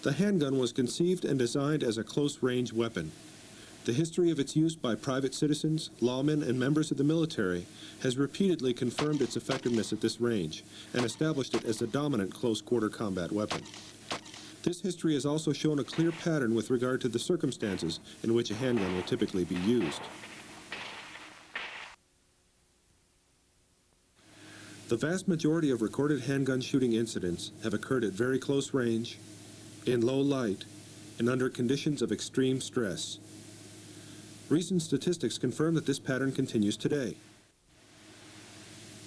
The handgun was conceived and designed as a close-range weapon. The history of its use by private citizens, lawmen, and members of the military has repeatedly confirmed its effectiveness at this range and established it as the dominant close-quarter combat weapon. This history has also shown a clear pattern with regard to the circumstances in which a handgun will typically be used. The vast majority of recorded handgun shooting incidents have occurred at very close range, in low light, and under conditions of extreme stress. Recent statistics confirm that this pattern continues today.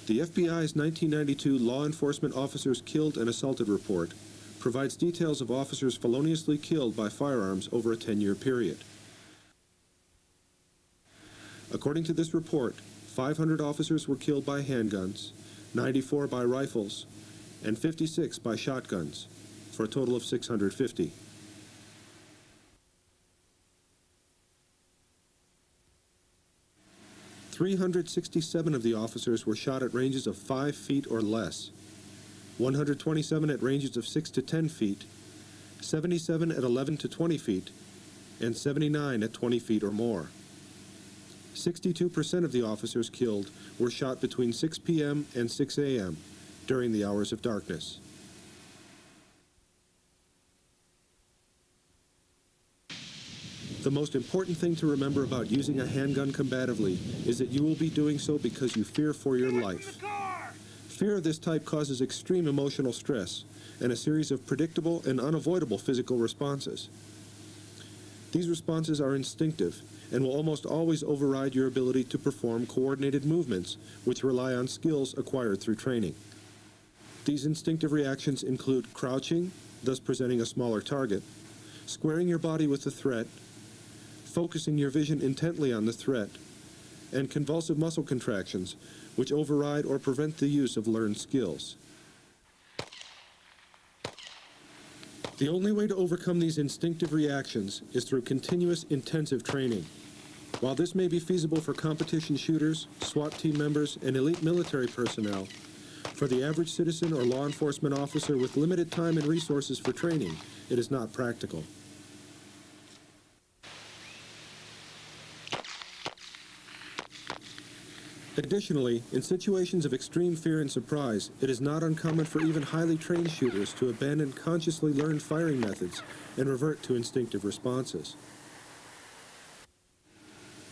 The FBI's 1992 Law Enforcement Officers Killed and Assaulted report provides details of officers feloniously killed by firearms over a 10-year period. According to this report, 500 officers were killed by handguns, 94 by rifles, and 56 by shotguns, for a total of 650. "367 of the officers were shot at ranges of 5 feet or less, 127 at ranges of 6 to 10 feet, 77 at 11 to 20 feet, and 79 at 20 feet or more. 62% of the officers killed were shot between 6 p.m. and 6 a.m. during the hours of darkness. The most important thing to remember about using a handgun combatively is that you will be doing so because you fear for your life. Fear of this type causes extreme emotional stress and a series of predictable and unavoidable physical responses. These responses are instinctive and will almost always override your ability to perform coordinated movements, which rely on skills acquired through training. These instinctive reactions include crouching, thus presenting a smaller target, squaring your body with the threat, focusing your vision intently on the threat, and convulsive muscle contractions, which override or prevent the use of learned skills. The only way to overcome these instinctive reactions is through continuous intensive training. While this may be feasible for competition shooters, SWAT team members, and elite military personnel, for the average citizen or law enforcement officer with limited time and resources for training, it is not practical. Additionally, in situations of extreme fear and surprise, it is not uncommon for even highly trained shooters to abandon consciously learned firing methods and revert to instinctive responses.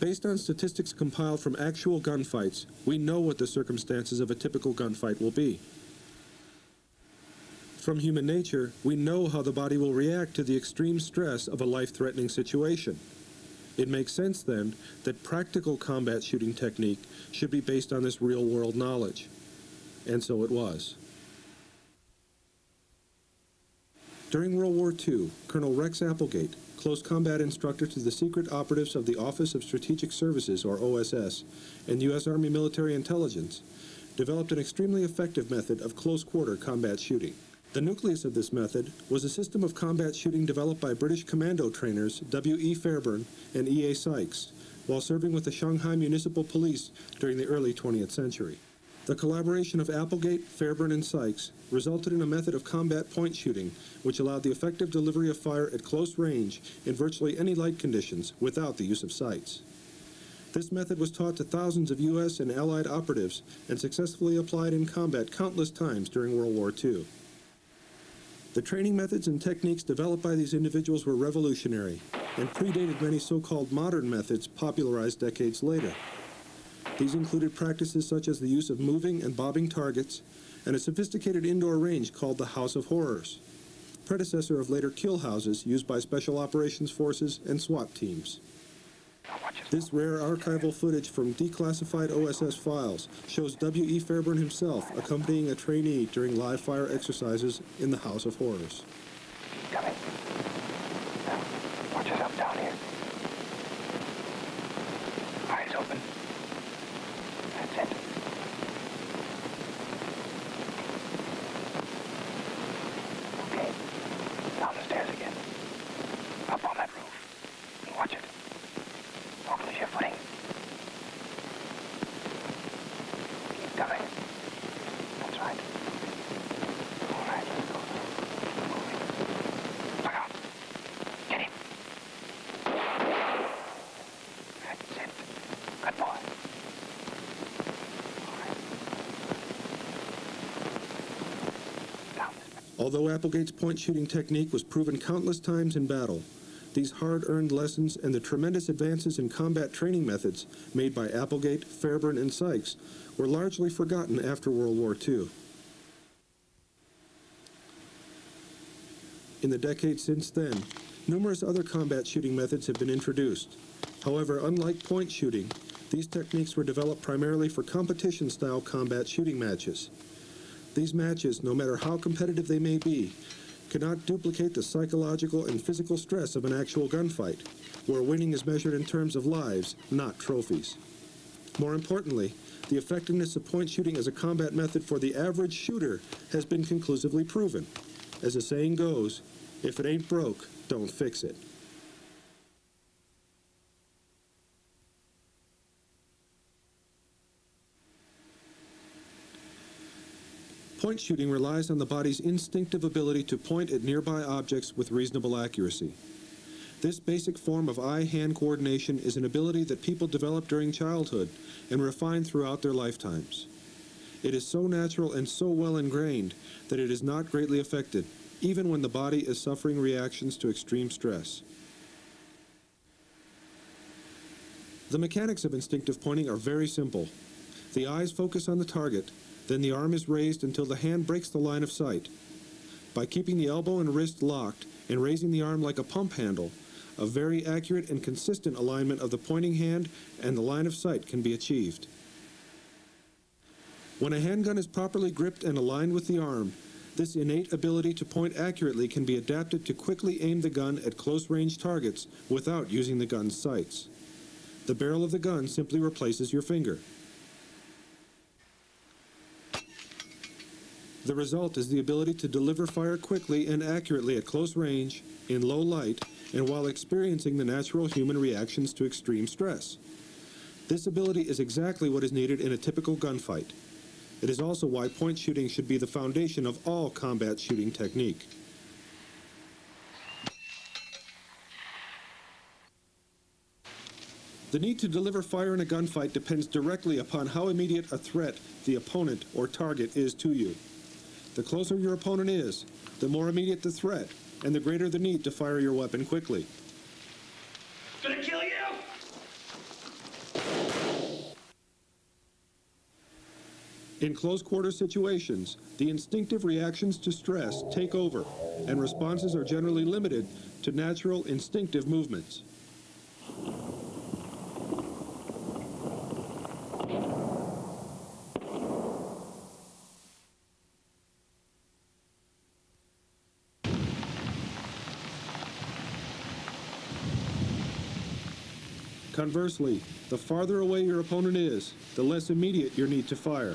Based on statistics compiled from actual gunfights, we know what the circumstances of a typical gunfight will be. From human nature, we know how the body will react to the extreme stress of a life-threatening situation. It makes sense, then, that practical combat shooting technique should be based on this real-world knowledge. And so it was. During World War II, Colonel Rex Applegate, close combat instructor to the secret operatives of the Office of Strategic Services, or OSS, and U.S. Army Military Intelligence, developed an extremely effective method of close-quarter combat shooting. The nucleus of this method was a system of combat shooting developed by British commando trainers W.E. Fairburn and E.A. Sykes while serving with the Shanghai Municipal Police during the early 20th century. The collaboration of Applegate, Fairburn, and Sykes resulted in a method of combat point shooting which allowed the effective delivery of fire at close range in virtually any light conditions without the use of sights. This method was taught to thousands of U.S. and Allied operatives and successfully applied in combat countless times during World War II. The training methods and techniques developed by these individuals were revolutionary and predated many so-called modern methods popularized decades later. These included practices such as the use of moving and bobbing targets and a sophisticated indoor range called the House of Horrors, predecessor of later kill houses used by Special Operations Forces and SWAT teams. This rare archival footage from declassified OSS files shows W.E. Fairburn himself accompanying a trainee during live fire exercises in the House of Horrors. Coming. Now, watch yourself down here. Eyes open. That's it. Okay. Down the stairs again. Up on that roof. And watch it. Don't lose your footing. Keep coming. That's right. All right, let's go. Moving. Although Applegate's point shooting technique was proven countless times in battle, these hard-earned lessons and the tremendous advances in combat training methods made by Applegate, Fairburn, and Sykes were largely forgotten after World War II. In the decades since then, numerous other combat shooting methods have been introduced. However, unlike point shooting, these techniques were developed primarily for competition-style combat shooting matches. These matches, no matter how competitive they may be, cannot duplicate the psychological and physical stress of an actual gunfight, where winning is measured in terms of lives, not trophies. More importantly, the effectiveness of point shooting as a combat method for the average shooter has been conclusively proven. As the saying goes, if it ain't broke, don't fix it. Point shooting relies on the body's instinctive ability to point at nearby objects with reasonable accuracy. This basic form of eye-hand coordination is an ability that people develop during childhood and refine throughout their lifetimes. It is so natural and so well ingrained that it is not greatly affected, even when the body is suffering reactions to extreme stress. The mechanics of instinctive pointing are very simple. The eyes focus on the target, then the arm is raised until the hand breaks the line of sight. By keeping the elbow and wrist locked and raising the arm like a pump handle, a very accurate and consistent alignment of the pointing hand and the line of sight can be achieved. When a handgun is properly gripped and aligned with the arm, this innate ability to point accurately can be adapted to quickly aim the gun at close-range targets without using the gun's sights. The barrel of the gun simply replaces your finger. The result is the ability to deliver fire quickly and accurately at close range, in low light, and while experiencing the natural human reactions to extreme stress. This ability is exactly what is needed in a typical gunfight. It is also why point shooting should be the foundation of all combat shooting technique. The need to deliver fire in a gunfight depends directly upon how immediate a threat the opponent or target is to you. The closer your opponent is, the more immediate the threat, and the greater the need to fire your weapon quickly. Gonna kill you! In close-quarter situations, the instinctive reactions to stress take over, and responses are generally limited to natural, instinctive movements. Conversely, the farther away your opponent is, the less immediate your need to fire.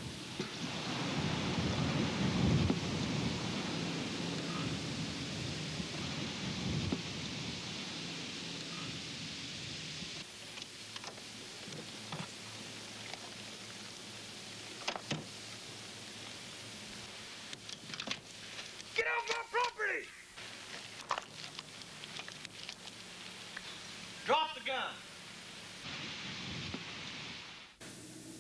Get off my property! Drop the gun!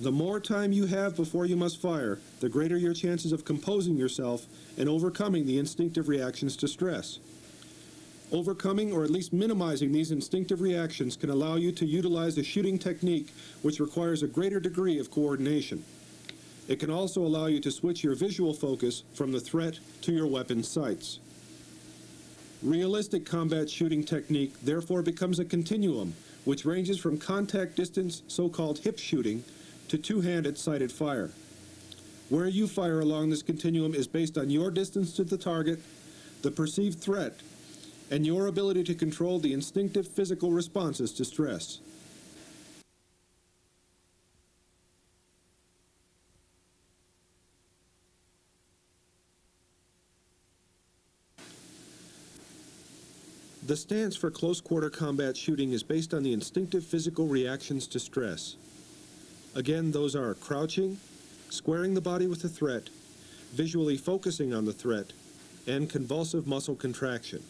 The more time you have before you must fire, the greater your chances of composing yourself and overcoming the instinctive reactions to stress. Overcoming or at least minimizing these instinctive reactions can allow you to utilize a shooting technique which requires a greater degree of coordination. It can also allow you to switch your visual focus from the threat to your weapon's sights. Realistic combat shooting technique therefore becomes a continuum which ranges from contact distance, so-called hip shooting, to two-handed sighted fire. Where you fire along this continuum is based on your distance to the target, the perceived threat, and your ability to control the instinctive physical responses to stress. The stance for close-quarter combat shooting is based on the instinctive physical reactions to stress. Again, those are crouching, squaring the body with the threat, visually focusing on the threat, and convulsive muscle contraction.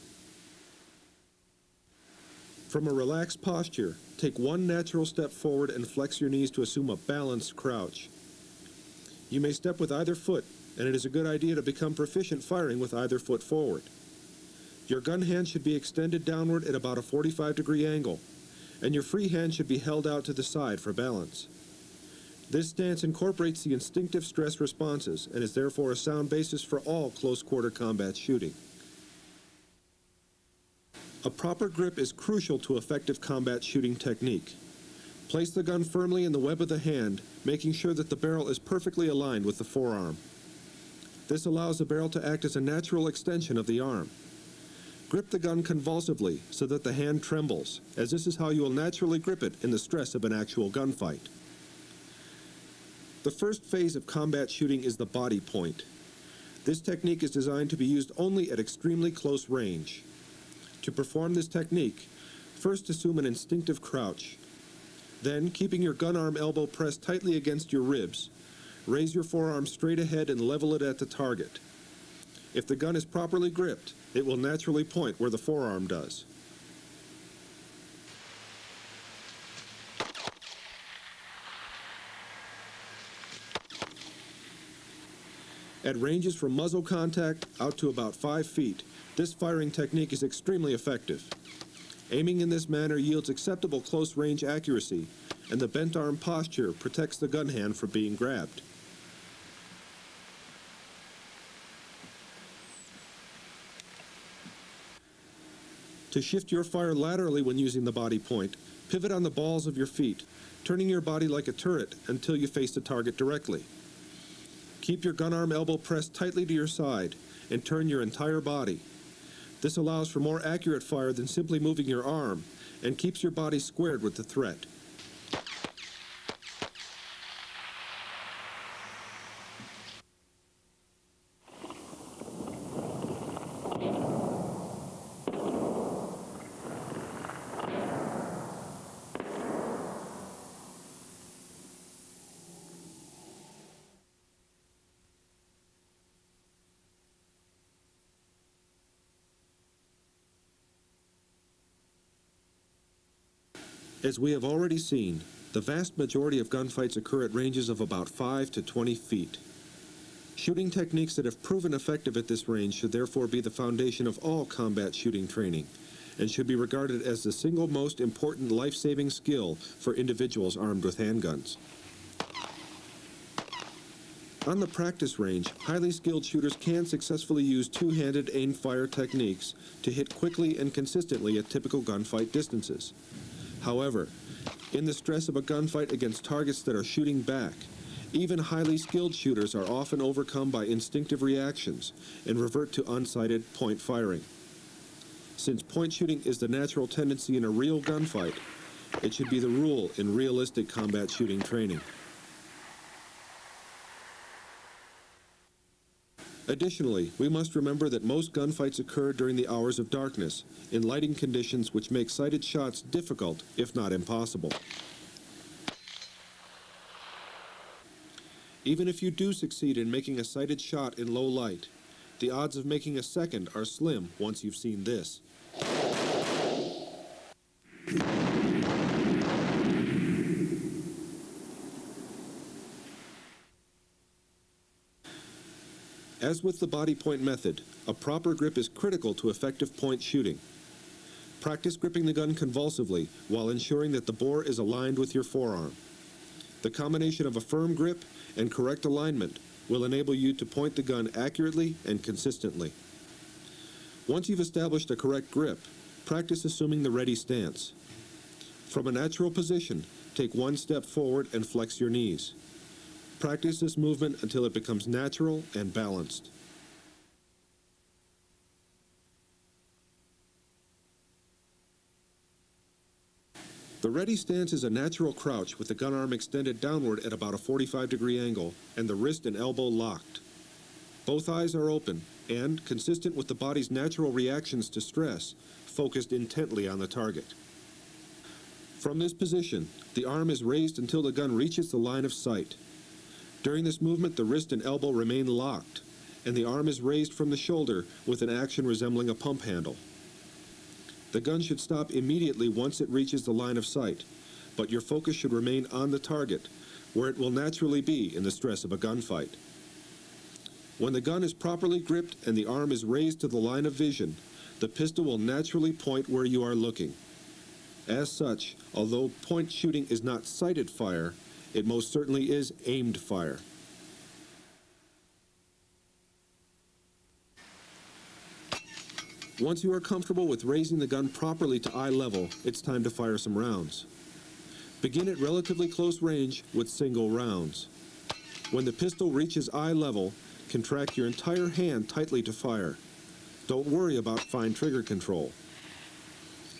From a relaxed posture, take one natural step forward and flex your knees to assume a balanced crouch. You may step with either foot, and it is a good idea to become proficient firing with either foot forward. Your gun hand should be extended downward at about a 45-degree angle, and your free hand should be held out to the side for balance. This stance incorporates the instinctive stress responses and is therefore a sound basis for all close-quarter combat shooting. A proper grip is crucial to effective combat shooting technique. Place the gun firmly in the web of the hand, making sure that the barrel is perfectly aligned with the forearm. This allows the barrel to act as a natural extension of the arm. Grip the gun convulsively so that the hand trembles, as this is how you will naturally grip it in the stress of an actual gunfight. The first phase of combat shooting is the body point. This technique is designed to be used only at extremely close range. To perform this technique, first assume an instinctive crouch. Then, keeping your gun arm elbow pressed tightly against your ribs, raise your forearm straight ahead and level it at the target. If the gun is properly gripped, it will naturally point where the forearm does. At ranges from muzzle contact out to about 5 feet, this firing technique is extremely effective. Aiming in this manner yields acceptable close-range accuracy, and the bent arm posture protects the gun hand from being grabbed. To shift your fire laterally when using the body point, pivot on the balls of your feet, turning your body like a turret until you face the target directly. Keep your gun arm elbow pressed tightly to your side and turn your entire body. This allows for more accurate fire than simply moving your arm and keeps your body squared with the threat. As we have already seen, the vast majority of gunfights occur at ranges of about 5 to 20 feet. Shooting techniques that have proven effective at this range should therefore be the foundation of all combat shooting training, and should be regarded as the single most important life-saving skill for individuals armed with handguns. On the practice range, highly skilled shooters can successfully use two-handed aim-fire techniques to hit quickly and consistently at typical gunfight distances. However, in the stress of a gunfight against targets that are shooting back, even highly skilled shooters are often overcome by instinctive reactions and revert to unsighted point firing. Since point shooting is the natural tendency in a real gunfight, it should be the rule in realistic combat shooting training. Additionally, we must remember that most gunfights occur during the hours of darkness, in lighting conditions which make sighted shots difficult, if not impossible. Even if you do succeed in making a sighted shot in low light, the odds of making a second are slim once you've seen this. As with the body point method, a proper grip is critical to effective point shooting. Practice gripping the gun convulsively while ensuring that the bore is aligned with your forearm. The combination of a firm grip and correct alignment will enable you to point the gun accurately and consistently. Once you've established a correct grip, practice assuming the ready stance. From a natural position, take one step forward and flex your knees. Practice this movement until it becomes natural and balanced. The ready stance is a natural crouch with the gun arm extended downward at about a 45-degree angle and the wrist and elbow locked. Both eyes are open and, consistent with the body's natural reactions to stress, focused intently on the target. From this position, the arm is raised until the gun reaches the line of sight. During this movement, the wrist and elbow remain locked, and the arm is raised from the shoulder with an action resembling a pump handle. The gun should stop immediately once it reaches the line of sight, but your focus should remain on the target, where it will naturally be in the stress of a gunfight. When the gun is properly gripped and the arm is raised to the line of vision, the pistol will naturally point where you are looking. As such, although point shooting is not sighted fire, it most certainly is aimed fire. Once you are comfortable with raising the gun properly to eye level, it's time to fire some rounds. Begin at relatively close range with single rounds. When the pistol reaches eye level, contract your entire hand tightly to fire. Don't worry about fine trigger control.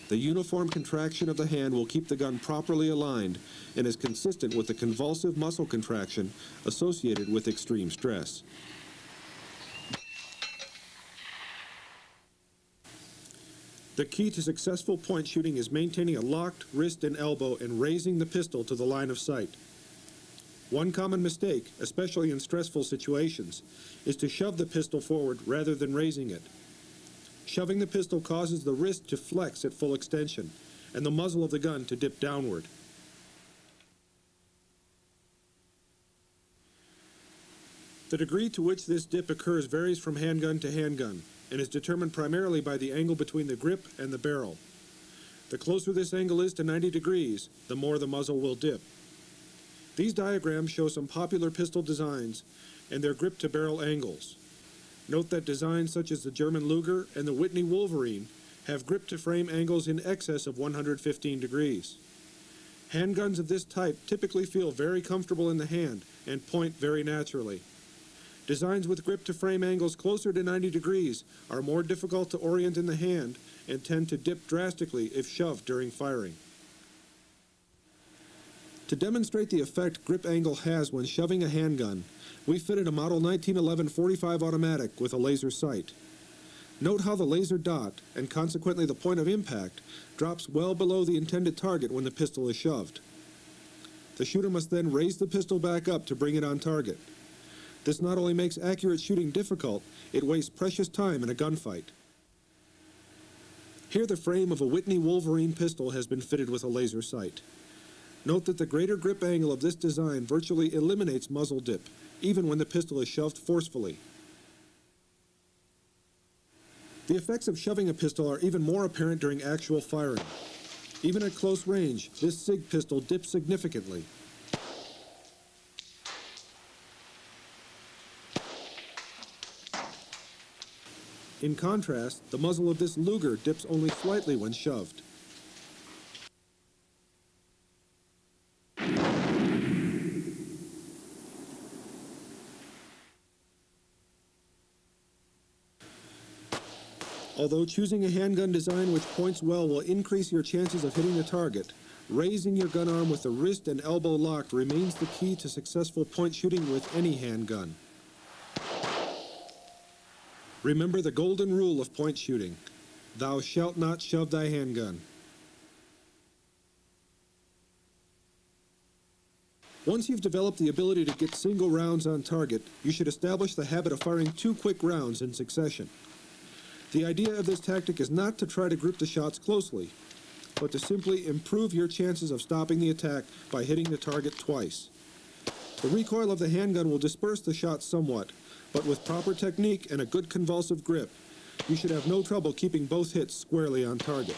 The uniform contraction of the hand will keep the gun properly aligned and is consistent with the convulsive muscle contraction associated with extreme stress. The key to successful point shooting is maintaining a locked wrist and elbow and raising the pistol to the line of sight. One common mistake, especially in stressful situations, is to shove the pistol forward rather than raising it. Shoving the pistol causes the wrist to flex at full extension and the muzzle of the gun to dip downward. The degree to which this dip occurs varies from handgun to handgun and is determined primarily by the angle between the grip and the barrel. The closer this angle is to 90 degrees, the more the muzzle will dip. These diagrams show some popular pistol designs and their grip-to-barrel angles. Note that designs such as the German Luger and the Whitney Wolverine have grip-to-frame angles in excess of 115 degrees. Handguns of this type typically feel very comfortable in the hand and point very naturally. Designs with grip-to-frame angles closer to 90 degrees are more difficult to orient in the hand and tend to dip drastically if shoved during firing. To demonstrate the effect grip angle has when shoving a handgun, we fitted a Model 1911 .45 automatic with a laser sight. Note how the laser dot, and consequently the point of impact, drops well below the intended target when the pistol is shoved. The shooter must then raise the pistol back up to bring it on target. This not only makes accurate shooting difficult, it wastes precious time in a gunfight. Here the frame of a Whitney Wolverine pistol has been fitted with a laser sight. Note that the greater grip angle of this design virtually eliminates muzzle dip, even when the pistol is shoved forcefully. The effects of shoving a pistol are even more apparent during actual firing. Even at close range, this SIG pistol dips significantly. In contrast, the muzzle of this Luger dips only slightly when shoved. Although choosing a handgun design which points well will increase your chances of hitting the target, raising your gun arm with the wrist and elbow locked remains the key to successful point shooting with any handgun. Remember the golden rule of point shooting: thou shalt not shove thy handgun. Once you've developed the ability to get single rounds on target, you should establish the habit of firing 2 quick rounds in succession. The idea of this tactic is not to try to group the shots closely, but to simply improve your chances of stopping the attack by hitting the target twice. The recoil of the handgun will disperse the shots somewhat, but with proper technique and a good convulsive grip, you should have no trouble keeping both hits squarely on target.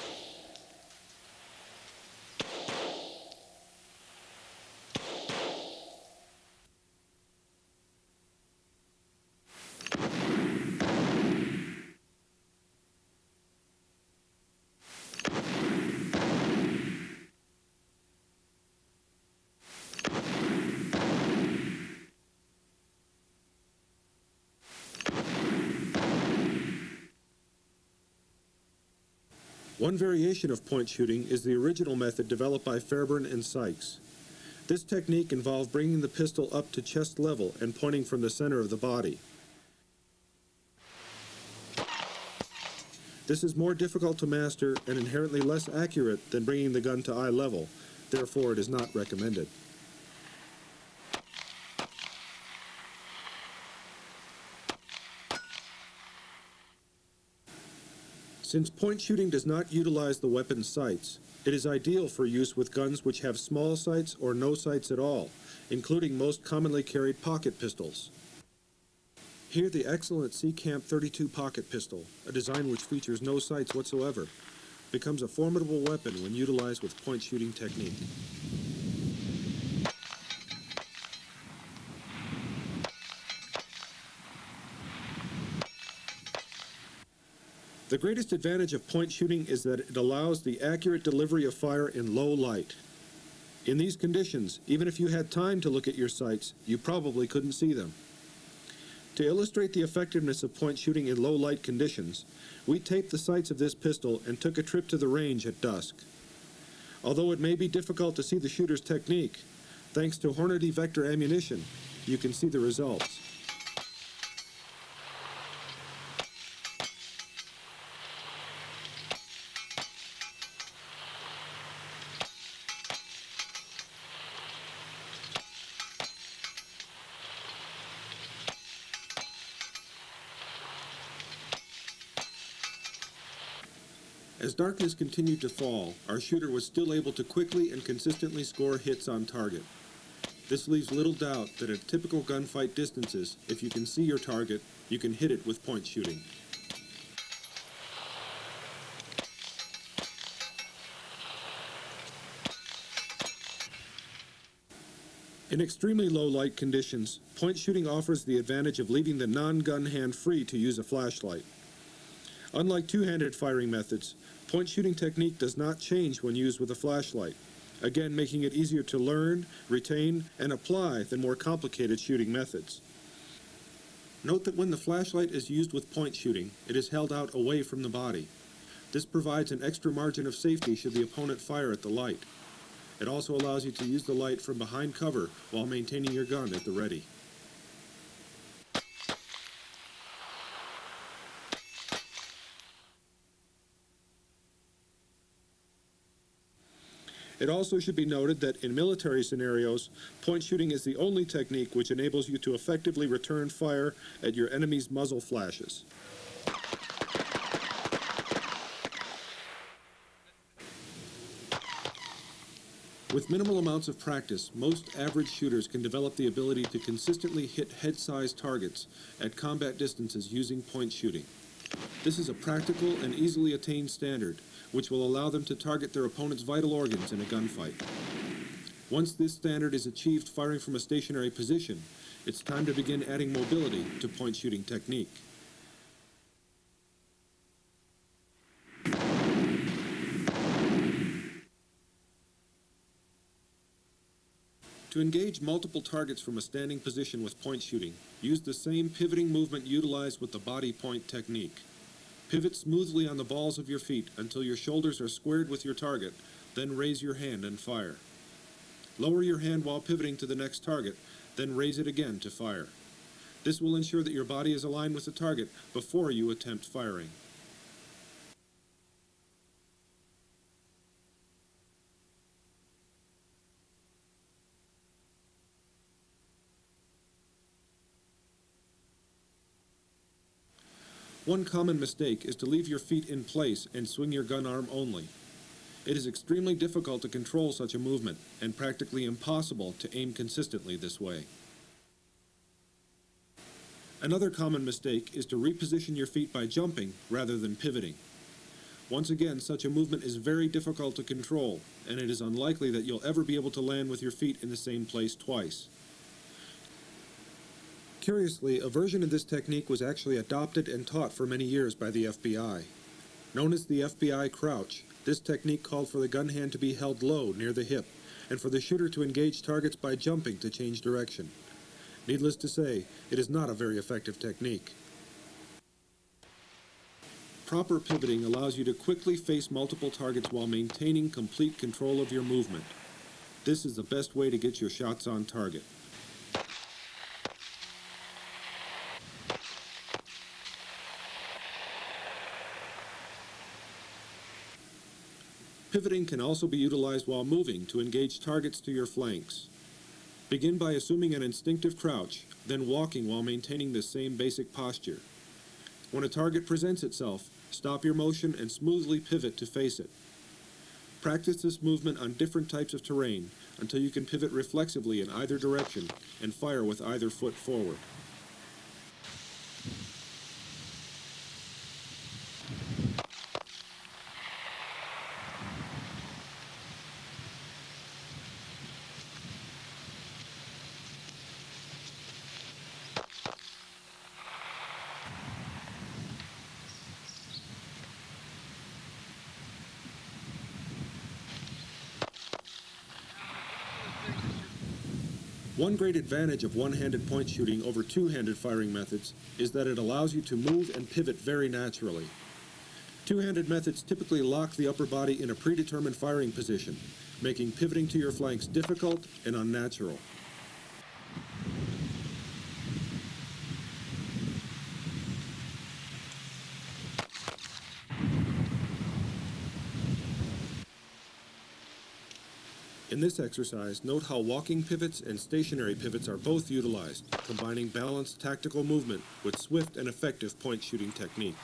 One variation of point shooting is the original method developed by Fairbairn and Sykes. This technique involved bringing the pistol up to chest level and pointing from the center of the body. This is more difficult to master and inherently less accurate than bringing the gun to eye level, therefore it is not recommended. Since point shooting does not utilize the weapon's sights, it is ideal for use with guns which have small sights or no sights at all, including most commonly carried pocket pistols. Here, the excellent Seacamp 32 pocket pistol, a design which features no sights whatsoever, becomes a formidable weapon when utilized with point shooting technique. The greatest advantage of point shooting is that it allows the accurate delivery of fire in low light. In these conditions, even if you had time to look at your sights, you probably couldn't see them. To illustrate the effectiveness of point shooting in low light conditions, we taped the sights of this pistol and took a trip to the range at dusk. Although it may be difficult to see the shooter's technique, thanks to Hornady Vector ammunition, you can see the results. As darkness continued to fall, our shooter was still able to quickly and consistently score hits on target. This leaves little doubt that at typical gunfight distances, if you can see your target, you can hit it with point shooting. In extremely low light conditions, point shooting offers the advantage of leaving the non-gun hand free to use a flashlight. Unlike two-handed firing methods, point shooting technique does not change when used with a flashlight, again making it easier to learn, retain, and apply than more complicated shooting methods. Note that when the flashlight is used with point shooting, it is held out away from the body. This provides an extra margin of safety should the opponent fire at the light. It also allows you to use the light from behind cover while maintaining your gun at the ready. It also should be noted that in military scenarios, point shooting is the only technique which enables you to effectively return fire at your enemy's muzzle flashes. With minimal amounts of practice, most average shooters can develop the ability to consistently hit head-sized targets at combat distances using point shooting. This is a practical and easily attained standard, which will allow them to target their opponent's vital organs in a gunfight. Once this standard is achieved firing from a stationary position, it's time to begin adding mobility to point shooting technique. To engage multiple targets from a standing position with point shooting, use the same pivoting movement utilized with the body point technique. Pivot smoothly on the balls of your feet until your shoulders are squared with your target, then raise your hand and fire. Lower your hand while pivoting to the next target, then raise it again to fire. This will ensure that your body is aligned with the target before you attempt firing. One common mistake is to leave your feet in place and swing your gun arm only. It is extremely difficult to control such a movement and practically impossible to aim consistently this way. Another common mistake is to reposition your feet by jumping rather than pivoting. Once again, such a movement is very difficult to control, and it is unlikely that you'll ever be able to land with your feet in the same place twice. Curiously, a version of this technique was actually adopted and taught for many years by the FBI. Known as the FBI crouch, this technique called for the gun hand to be held low near the hip, and for the shooter to engage targets by jumping to change direction. Needless to say, it is not a very effective technique. Proper pivoting allows you to quickly face multiple targets while maintaining complete control of your movement. This is the best way to get your shots on target. Pivoting can also be utilized while moving to engage targets to your flanks. Begin by assuming an instinctive crouch, then walking while maintaining the same basic posture. When a target presents itself, stop your motion and smoothly pivot to face it. Practice this movement on different types of terrain until you can pivot reflexively in either direction and fire with either foot forward. One great advantage of one-handed point shooting over two-handed firing methods is that it allows you to move and pivot very naturally. Two-handed methods typically lock the upper body in a predetermined firing position, making pivoting to your flanks difficult and unnatural. In this exercise, note how walking pivots and stationary pivots are both utilized, combining balanced tactical movement with swift and effective point shooting technique.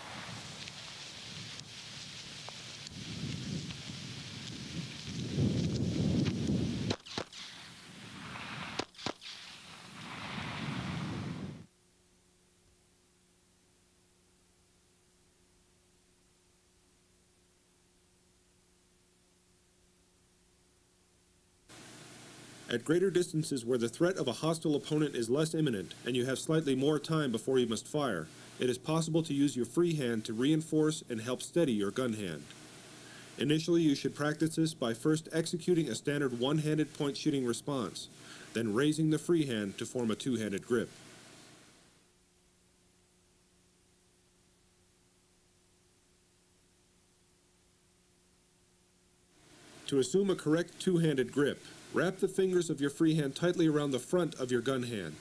At greater distances where the threat of a hostile opponent is less imminent and you have slightly more time before you must fire, it is possible to use your free hand to reinforce and help steady your gun hand. Initially, you should practice this by first executing a standard one-handed point shooting response, then raising the free hand to form a two-handed grip. To assume a correct two-handed grip, wrap the fingers of your free hand tightly around the front of your gun hand.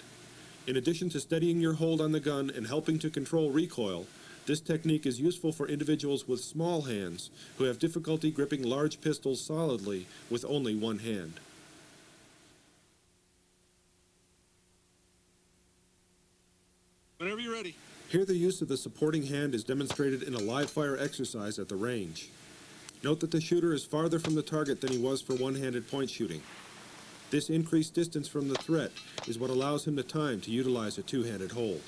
In addition to steadying your hold on the gun and helping to control recoil, this technique is useful for individuals with small hands who have difficulty gripping large pistols solidly with only one hand. Whenever you're ready. Here the use of the supporting hand is demonstrated in a live fire exercise at the range. Note that the shooter is farther from the target than he was for one-handed point shooting. This increased distance from the threat is what allows him the time to utilize a two-handed hold.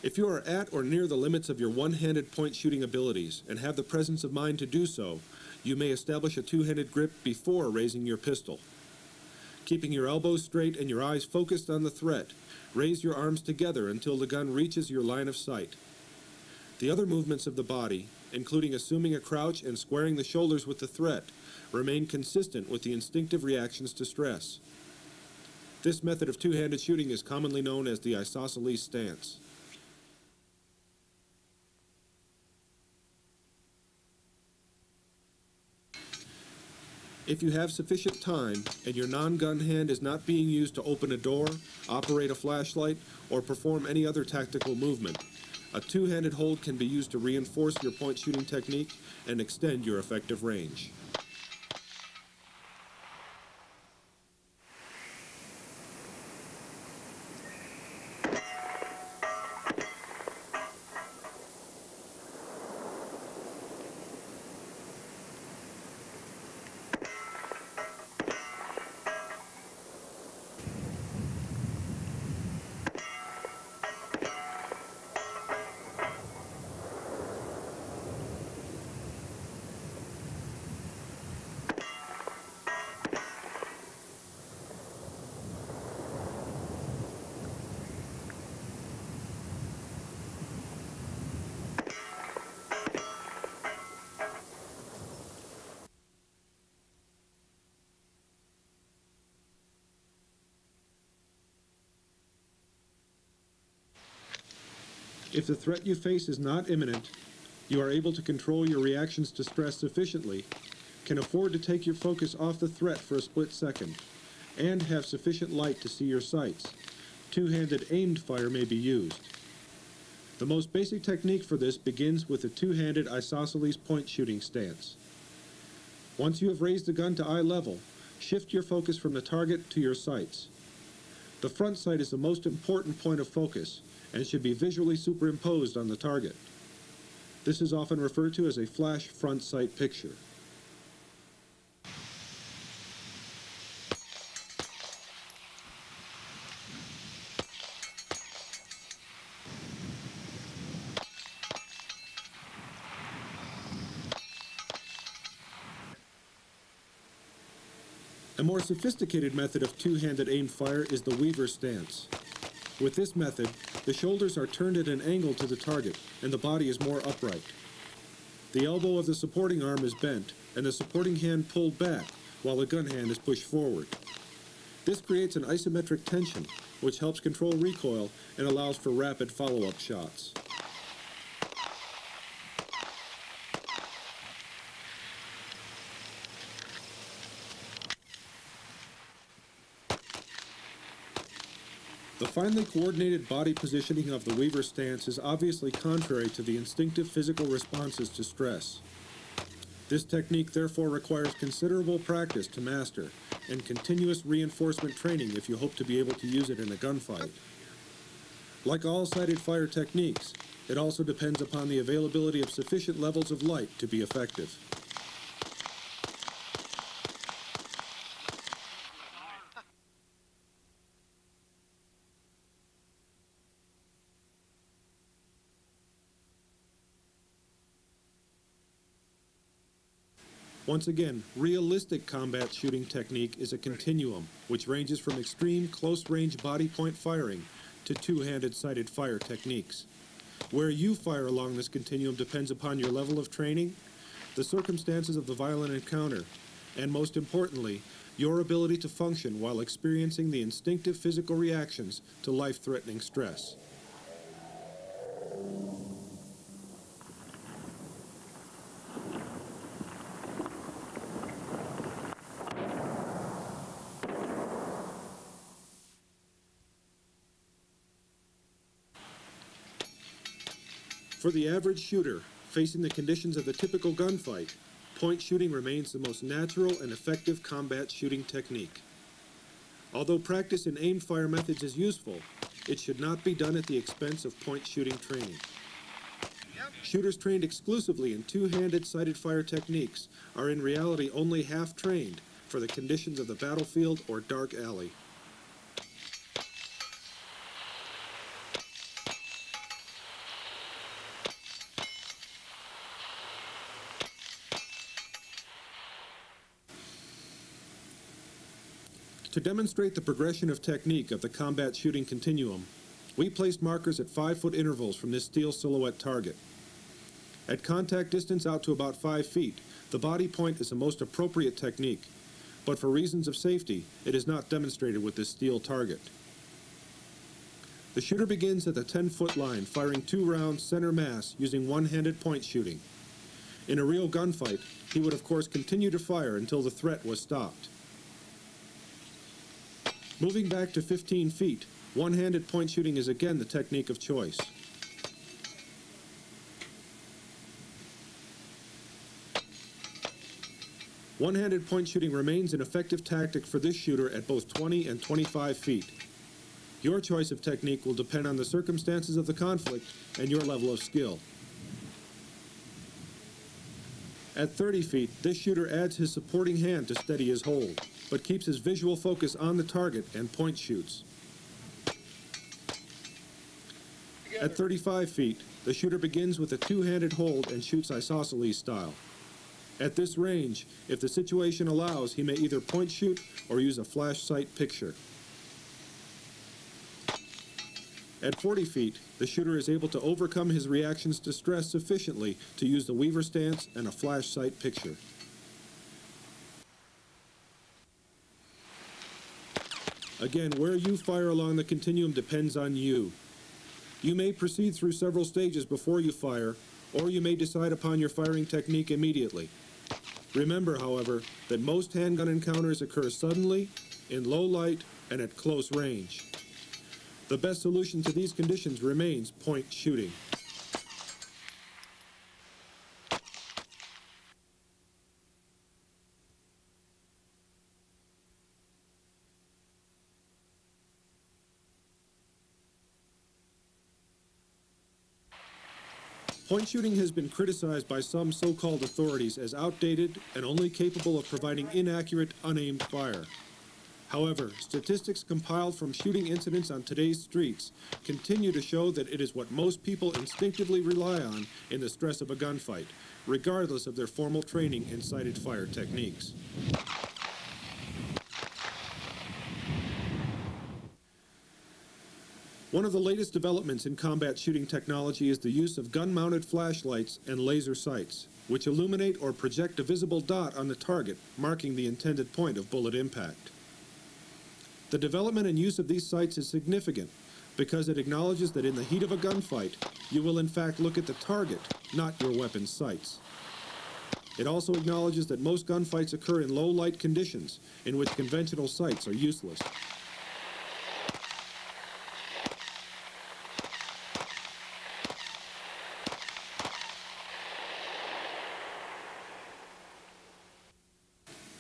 If you are at or near the limits of your one-handed point shooting abilities and have the presence of mind to do so, you may establish a two-handed grip before raising your pistol. Keeping your elbows straight and your eyes focused on the threat, raise your arms together until the gun reaches your line of sight. The other movements of the body, including assuming a crouch and squaring the shoulders with the threat, remain consistent with the instinctive reactions to stress. This method of two-handed shooting is commonly known as the isosceles stance. If you have sufficient time and your non-gun hand is not being used to open a door, operate a flashlight, or perform any other tactical movement, a two-handed hold can be used to reinforce your point shooting technique and extend your effective range. If the threat you face is not imminent, you are able to control your reactions to stress sufficiently, can afford to take your focus off the threat for a split second, and have sufficient light to see your sights, two-handed aimed fire may be used. The most basic technique for this begins with a two-handed isosceles point shooting stance. Once you have raised the gun to eye level, shift your focus from the target to your sights. The front sight is the most important point of focus and should be visually superimposed on the target. This is often referred to as a flash front sight picture. A more sophisticated method of two-handed aim fire is the Weaver stance. With this method, the shoulders are turned at an angle to the target, and the body is more upright. The elbow of the supporting arm is bent, and the supporting hand pulled back, while the gun hand is pushed forward. This creates an isometric tension, which helps control recoil and allows for rapid follow-up shots. The finely coordinated body positioning of the Weaver stance is obviously contrary to the instinctive physical responses to stress. This technique therefore requires considerable practice to master and continuous reinforcement training if you hope to be able to use it in a gunfight. Like all sighted fire techniques, it also depends upon the availability of sufficient levels of light to be effective. Once again, realistic combat shooting technique is a continuum, which ranges from extreme close-range body-point firing to two-handed sighted fire techniques. Where you fire along this continuum depends upon your level of training, the circumstances of the violent encounter, and most importantly, your ability to function while experiencing the instinctive physical reactions to life-threatening stress. For the average shooter, facing the conditions of the typical gunfight, point shooting remains the most natural and effective combat shooting technique. Although practice in aim fire methods is useful, it should not be done at the expense of point shooting training. Shooters trained exclusively in two-handed sighted fire techniques are in reality only half-trained for the conditions of the battlefield or dark alley. To demonstrate the progression of technique of the combat shooting continuum, we placed markers at 5-foot intervals from this steel silhouette target. At contact distance out to about 5 feet, the body point is the most appropriate technique, but for reasons of safety, it is not demonstrated with this steel target. The shooter begins at the 10-foot line, firing 2 rounds center mass using one-handed point shooting. In a real gunfight, he would of course continue to fire until the threat was stopped. Moving back to 15 feet, one-handed point shooting is again the technique of choice. One-handed point shooting remains an effective tactic for this shooter at both 20 and 25 feet. Your choice of technique will depend on the circumstances of the conflict and your level of skill. At 30 feet, this shooter adds his supporting hand to steady his hold, but keeps his visual focus on the target and point shoots. At 35 feet, the shooter begins with a two-handed hold and shoots isosceles style. At this range, if the situation allows, he may either point shoot or use a flash sight picture. At 40 feet, the shooter is able to overcome his reactions to stress sufficiently to use the Weaver stance and a flash sight picture. Again, where you fire along the continuum depends on you. You may proceed through several stages before you fire, or you may decide upon your firing technique immediately. Remember, however, that most handgun encounters occur suddenly, in low light, and at close range. The best solution to these conditions remains point shooting. Point shooting has been criticized by some so-called authorities as outdated and only capable of providing inaccurate, unaimed fire. However, statistics compiled from shooting incidents on today's streets continue to show that it is what most people instinctively rely on in the stress of a gunfight, regardless of their formal training in sighted fire techniques. One of the latest developments in combat shooting technology is the use of gun-mounted flashlights and laser sights, which illuminate or project a visible dot on the target, marking the intended point of bullet impact. The development and use of these sights is significant because it acknowledges that in the heat of a gunfight, you will in fact look at the target, not your weapon's sights. It also acknowledges that most gunfights occur in low-light conditions in which conventional sights are useless.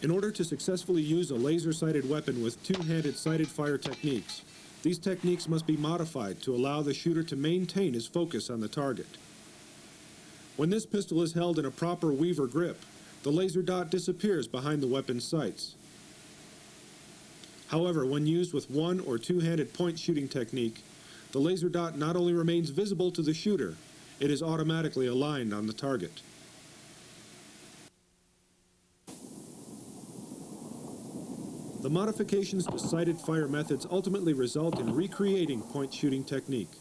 In order to successfully use a laser-sighted weapon with two-handed sighted fire techniques, these techniques must be modified to allow the shooter to maintain his focus on the target. When this pistol is held in a proper Weaver grip, the laser dot disappears behind the weapon's sights. However, when used with one- or two-handed point shooting technique, the laser dot not only remains visible to the shooter, it is automatically aligned on the target. The modifications to sighted fire methods ultimately result in recreating point shooting technique,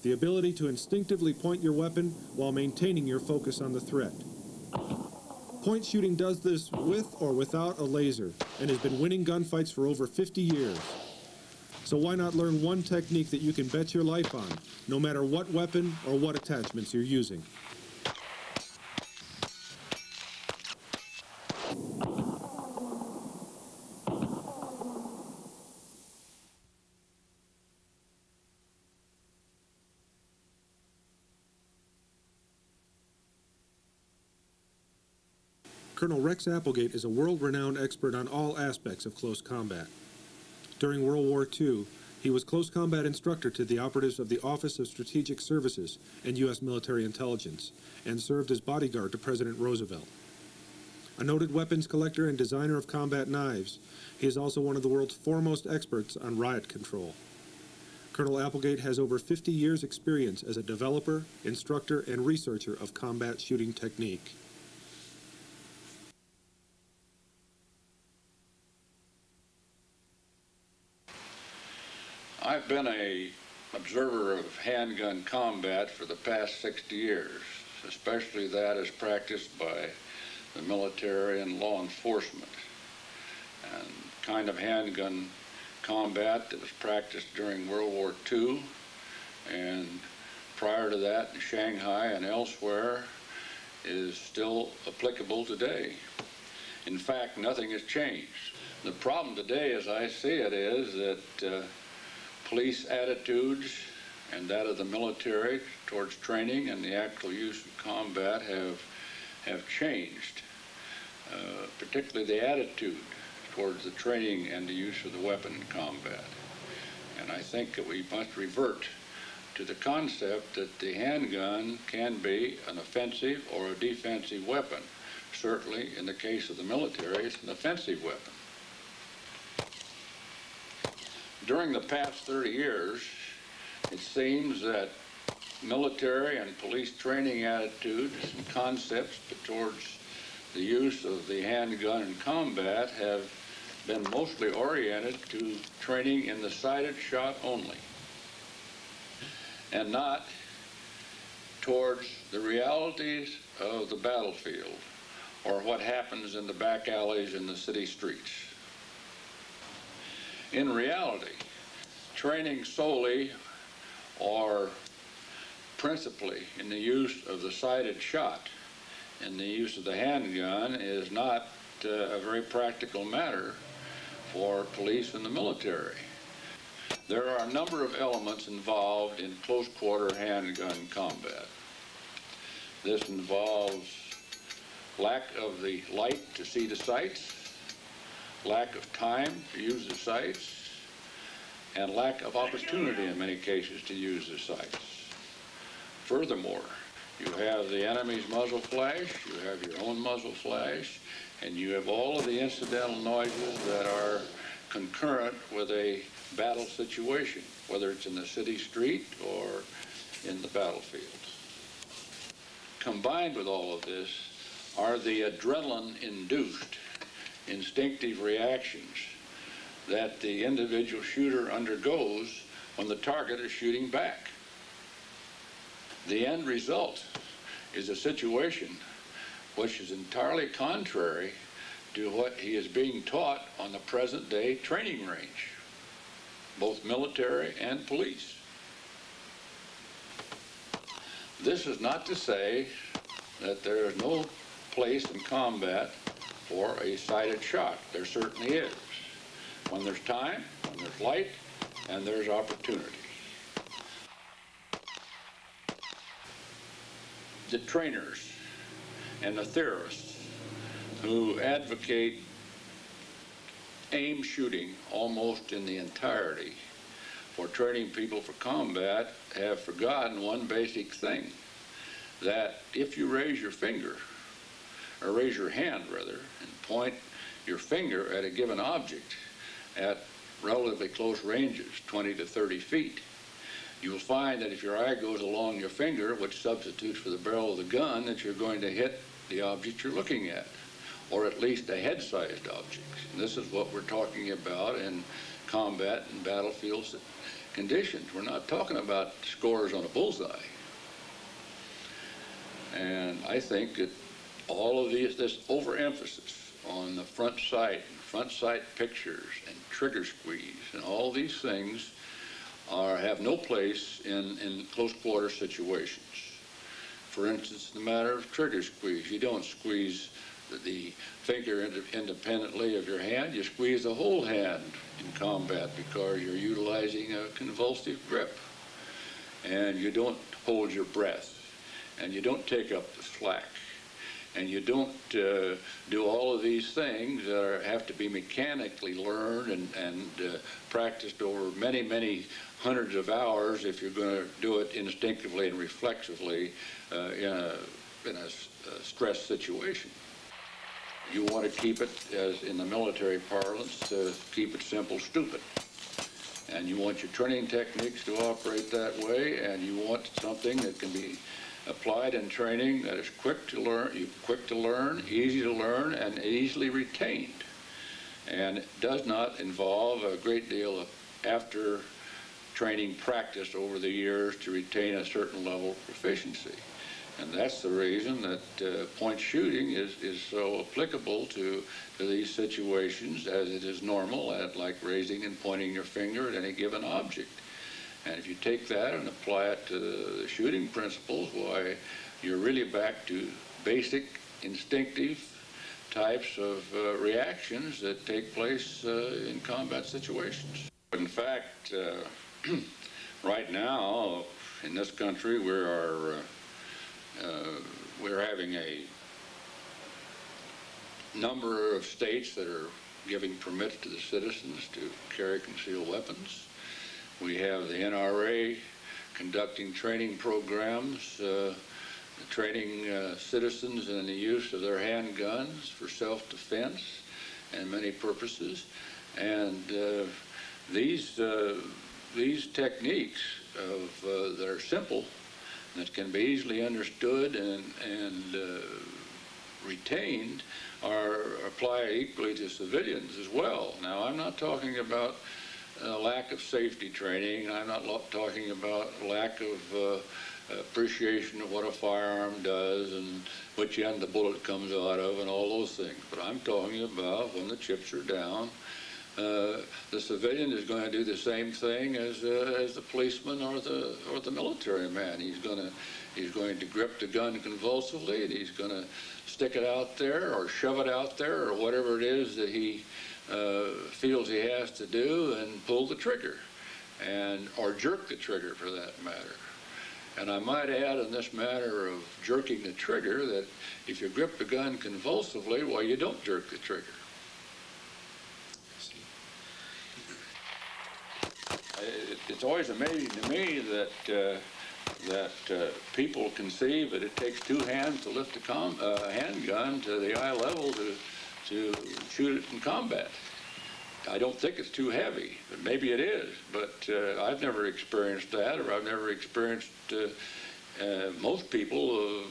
the ability to instinctively point your weapon while maintaining your focus on the threat. Point shooting does this with or without a laser and has been winning gunfights for over 50 years. So why not learn one technique that you can bet your life on, no matter what weapon or what attachments you're using? Colonel Rex Applegate is a world-renowned expert on all aspects of close combat. During World War II, he was close combat instructor to the operatives of the Office of Strategic Services and U.S. Military Intelligence, and served as bodyguard to President Roosevelt. A noted weapons collector and designer of combat knives, he is also one of the world's foremost experts on riot control. Colonel Applegate has over 50 years' experience as a developer, instructor, and researcher of combat shooting technique. I've been an observer of handgun combat for the past 60 years, especially that as practiced by the military and law enforcement. And kind of handgun combat that was practiced during World War II and prior to that in Shanghai and elsewhere is still applicable today. In fact, nothing has changed. The problem today, as I see it, is that police attitudes and that of the military towards training and the actual use of combat have changed, particularly the attitude towards the training and the use of the weapon in combat. And I think that we must revert to the concept that the handgun can be an offensive or a defensive weapon. Certainly, in the case of the military, it's an offensive weapon. During the past 30 years, it seems that military and police training attitudes and concepts towards the use of the handgun in combat have been mostly oriented to training in the sighted shot only, and not towards the realities of the battlefield or what happens in the back alleys in the city streets. In reality, training solely or principally in the use of the sighted shot and the use of the handgun is not a very practical matter for police and the military. There are a number of elements involved in close quarter handgun combat. This involves lack of the light to see the sights, lack of time to use the sights, and lack of opportunity in many cases to use the sights. Furthermore, you have the enemy's muzzle flash, you have your own muzzle flash, and you have all of the incidental noises that are concurrent with a battle situation, whether it's in the city street or in the battlefield. Combined with all of this are the adrenaline-induced instinctive reactions that the individual shooter undergoes when the target is shooting back. The end result is a situation which is entirely contrary to what he is being taught on the present day training range, both military and police. This is not to say that there is no place in combat for a sighted shot. There certainly is. When there's time, when there's light, and there's opportunity. The trainers and the theorists who advocate aim shooting almost in the entirety for training people for combat have forgotten one basic thing, that if you raise your finger, or raise your hand rather, and point your finger at a given object at relatively close ranges, 20 to 30 feet, you will find that if your eye goes along your finger, which substitutes for the barrel of the gun, that you're going to hit the object you're looking at, or at least a head-sized object. And this is what we're talking about in combat and battlefield conditions. We're not talking about scores on a bullseye. And I think that all of this overemphasis on the front sight pictures and trigger squeeze and all these things have no place in close quarter situations. For instance, in the matter of trigger squeeze, you don't squeeze the finger independently of your hand, you squeeze the whole hand in combat because you're utilizing a convulsive grip. And you don't hold your breath, and you don't take up the slack, and you don't do all of these things that have to be mechanically learned and practiced over many, many hundreds of hours if you're going to do it instinctively and reflexively in a stress situation. You want to keep it, as in the military parlance, keep it simple, stupid. And you want your training techniques to operate that way, and you want something that can be applied in training that is quick to learn, easy to learn, and easily retained. And it does not involve a great deal of after training practice over the years to retain a certain level of proficiency. And that's the reason that point shooting is so applicable to these situations as it is normal, like raising and pointing your finger at any given object. And if you take that and apply it to the shooting principles, why, you're really back to basic instinctive types of reactions that take place in combat situations. In fact, right now in this country we're having a number of states that are giving permits to the citizens to carry concealed weapons. We have the NRA conducting training programs, training citizens in the use of their handguns for self-defense and many purposes. And these techniques that are simple, that can be easily understood and retained, apply equally to civilians as well. Now, I'm not talking about lack of safety training. I'm not talking about lack of appreciation of what a firearm does and which end the bullet comes out of and all those things. But I'm talking about when the chips are down, the civilian is going to do the same thing as the policeman or the military man. He's going to grip the gun convulsively, and he's going to stick it out there or shove it out there or whatever it is that he feels he has to do, and pull the trigger, or jerk the trigger for that matter. And I might add in this matter of jerking the trigger that if you grip the gun convulsively, well, you don't jerk the trigger. It's always amazing to me that people conceive that it takes two hands to lift a handgun to the eye level to shoot it in combat. I don't think it's too heavy, but maybe it is. But I've never experienced that, or I've never experienced most people of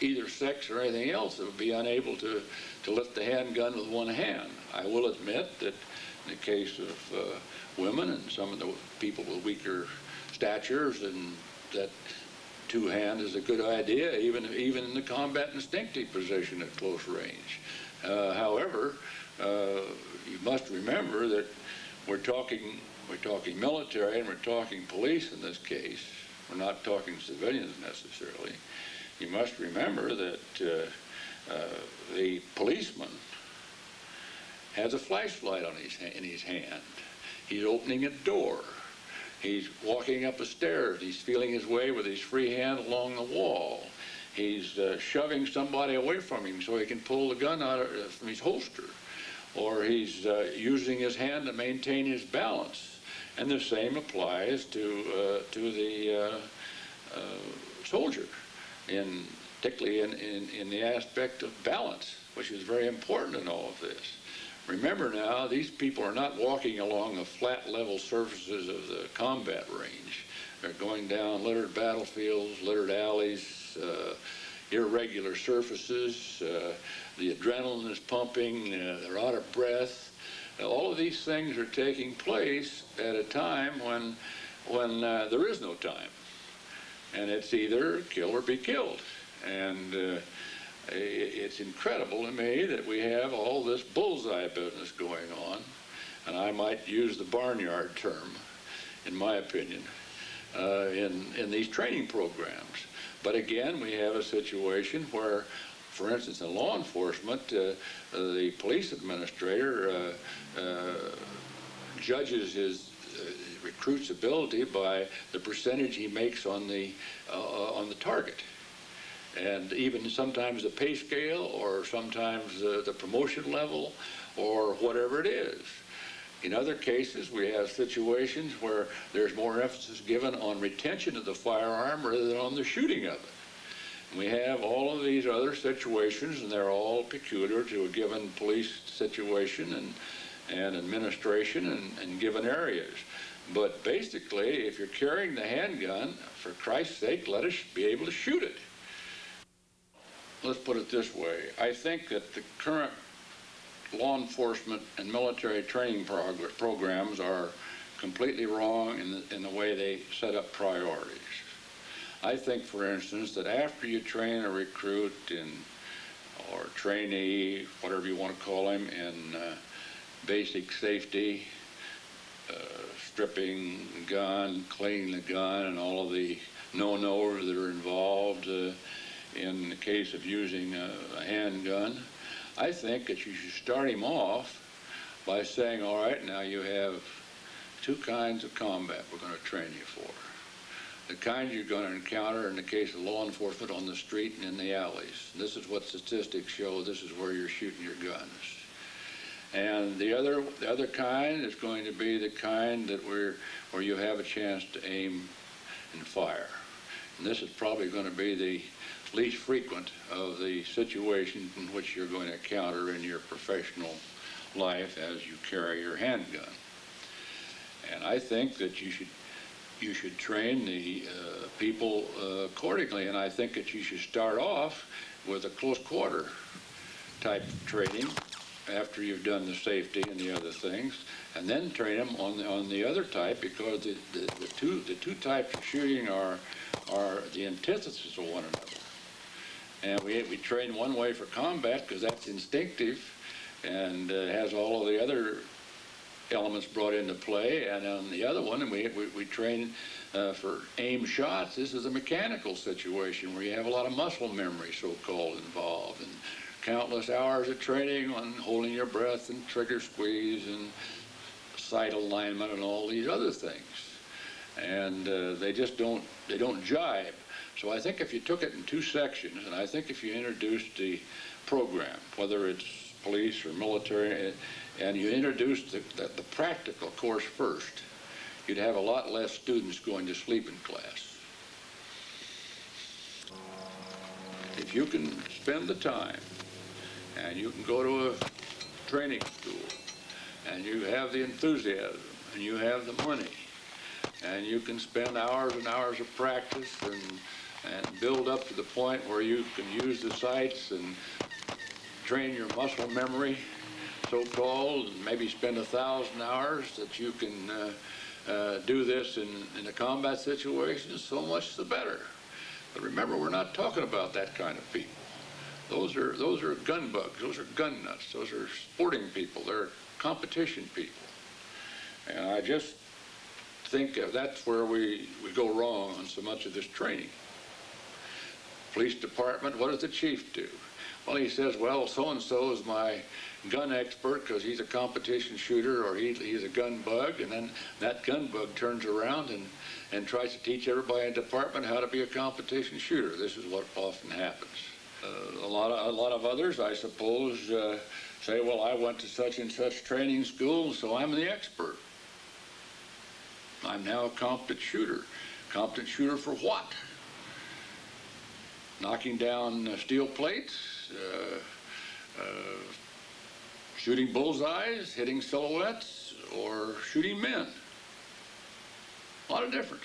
either sex or anything else that would be unable to lift the handgun with one hand. I will admit that in the case of women and some of the people with weaker statures, and that two-hand is a good idea, even in the combat instinctive position at close range. However, you must remember that we're talking military and we're talking police in this case. We're not talking civilians necessarily. You must remember that the policeman has a flashlight in his hand. He's opening a door. He's walking up a stairs. He's feeling his way with his free hand along the wall. He's shoving somebody away from him so he can pull the gun out from his holster. Or he's using his hand to maintain his balance. And the same applies to the soldier, particularly in the aspect of balance, which is very important in all of this. Remember now, these people are not walking along the flat level surfaces of the combat range. They're going down littered battlefields, littered alleys, irregular surfaces. The adrenaline is pumping, they're out of breath. All of these things are taking place at a time when there is no time. And it's either kill or be killed. And it's incredible to me that we have all this bullseye business going on, and I might use the barnyard term, in my opinion, in these training programs. But again, we have a situation where, for instance, in law enforcement, the police administrator judges his recruit's ability by the percentage he makes on the target. And even sometimes the pay scale, or sometimes the promotion level, or whatever it is. In other cases, we have situations where there's more emphasis given on retention of the firearm rather than on the shooting of it. And we have all of these other situations, and they're all peculiar to a given police situation and administration and given areas. But basically, if you're carrying the handgun, for Christ's sake, let us be able to shoot it. Let's put it this way. I think that the current law enforcement and military training programs are completely wrong in the way they set up priorities. I think, for instance, that after you train a recruit or trainee, whatever you want to call him, in basic safety, stripping the gun, cleaning the gun, and all of the no-nos that are involved in the case of using a handgun, I think that you should start him off by saying, all right, now you have two kinds of combat we're going to train you for. The kind you're going to encounter in the case of law enforcement on the street and in the alleys. This is what statistics show. This is where you're shooting your guns. And the other kind is going to be the kind that where you have a chance to aim and fire. And this is probably going to be the least frequent of the situations in which you're going to encounter in your professional life as you carry your handgun. And I think that you should train the people accordingly, and I think that you should start off with a close quarter type training after you've done the safety and the other things, and then train them on the other type, because the two types of shooting are the antithesis of one another. And we train one way for combat because that's instinctive and has all of the other elements brought into play. And on the other one, we train for aim shots. This is a mechanical situation where you have a lot of muscle memory, so-called, involved, and countless hours of training on holding your breath and trigger squeeze and sight alignment and all these other things. And they don't jibe. So I think if you took it in two sections, and I think if you introduced the program, whether it's police or military, and you introduced the practical course first, you'd have a lot less students going to sleep in class. If you can spend the time, and you can go to a training school, and you have the enthusiasm, and you have the money, and you can spend hours and hours of practice and build up to the point where you can use the sights and train your muscle memory, so-called, and maybe spend 1,000 hours, that you can do this in a combat situation, so much the better. But remember, we're not talking about that kind of people. Those are gun bugs. Those are gun nuts. Those are sporting people. They're competition people. And I just think that's where we go wrong on so much of this training. Police department, what does the chief do? Well, he says, well, so-and-so is my gun expert because he's a competition shooter, or he's a gun bug, and then that gun bug turns around and tries to teach everybody in the department how to be a competition shooter. This is what often happens. A lot of others, I suppose, say, well, I went to such and such training school, so I'm the expert. I'm now a competent shooter. Competent shooter for what? Knocking down steel plates, shooting bullseyes, hitting silhouettes, or shooting men. A lot of difference.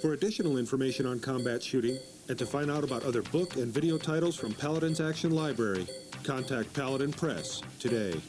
For additional information on combat shooting, and to find out about other book and video titles from Paladin's Action Library, contact Paladin Press today.